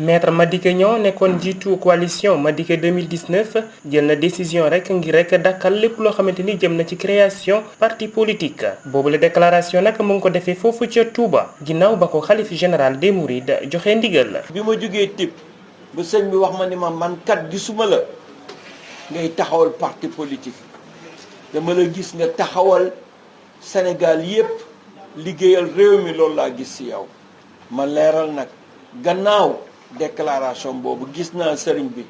Maître Madické Niang nekkoon jiitu coalition Madické 2019 jël na décision rek ngir rek dakkal lépp loo xamante ni jëm na ci création parti politique boobu la déclaration nag mu ngi ko defee foofu ca Touba ginnaaw ba ko xalif général des Mourides joxe ndigal. bi ma jógee tib ba sëñ bi wax ma ni ma man kat gisuma la ngay taxawal parti politique dama la gis nga taxawal Sénégal yépp liggéeyal réew mi loolu laa gis ci yow ma leeral nag gannaaw déclaration boobu gis naa sëriñ bi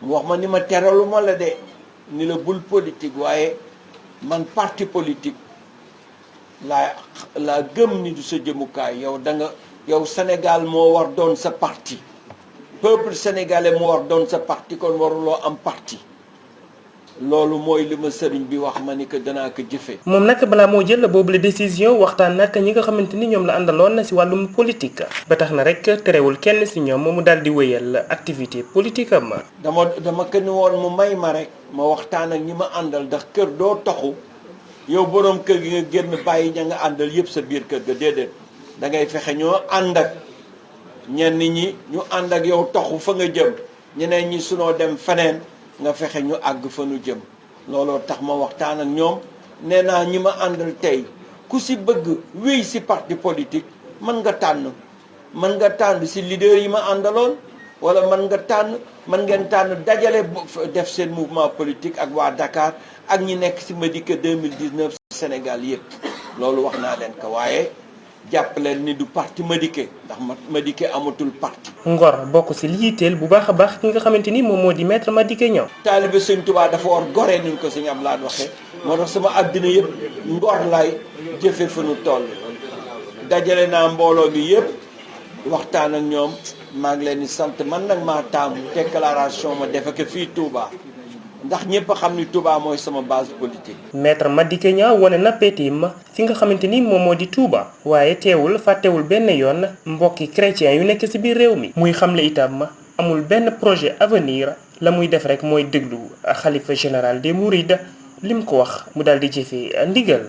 mu wax ma ni ma teralu ma la de ni la bul politique waaye man parti politique laa gëm ni du sa jëmukaay yow Sénégal moo war doon sa parti peuple sénégalais moo war doon sa parti kon waruloo am parti loolu mooy li ma sëriñ bi wax ma ni que danaa ko jëfee. moom nag balaa moo jël boobu la décision waxtaan nag ñi nga xamante ni ñoom la àndaloon na si wàllum politique ba tax na rek terewul kenn si ñoom mu daal di wéyal activité politique am. dama ko ni woon mu may ma rek ma waxtaan ak ñi ma àndal ndax kër doo taxu yow boroom kër gi nga génn bàyyi ña nga àndal yëpp sa biir kër ga déedéet da ngay fexe ñoo ànd ak ñenn ñi ñu ànd ak yow taxu fa nga jëm ñeneen ñi sunoo dem feneen. nga fexe ñu àgg fa nu jëm looloo tax ma waxtaan ak ñoom nee naa ñi ma àndal tey ku si bëgg wéy si parti politique mën nga tànn si leader yi ma àndaloon wala mën ngeen tànn dajale def seen mouvement politique ak waa Dakar ak ñi nekk si Madické 2019 Sénégal yëpp loolu wax naa leen ko waaye jàpp leen ni du parti Madické ndax Madické amatul parti. Ngor bokk ci li yitteel bu baax a baax ki nga xamante ni moom moo di maître Madické Niang. taalibe Sëñ Tuubaa dafa war gore ni ko Sëñ Abdoulaye waxee moo tax sama àddina yëpp Ngor laay jëfe fa nu toll dajale naa mbooloo bi yëpp waxtaan ak ñoom maa ngi leen di sant man nag maa taamu déclaration ma defe ko fii Touba. ndax ñëpp a xam ni Touba mooy sama base politique. maître Madické Niang wane na pétim fi nga xamante ni moom moo di Touba waaye teewul fàttewul benn yoon mbokki chrétien yu nekk ci biir réew mi. muy xamle itam amul benn projet avenir la muy def rek mooy déglu xalifa général des Mourides lim ko wax mu daal di jëfee ndigal.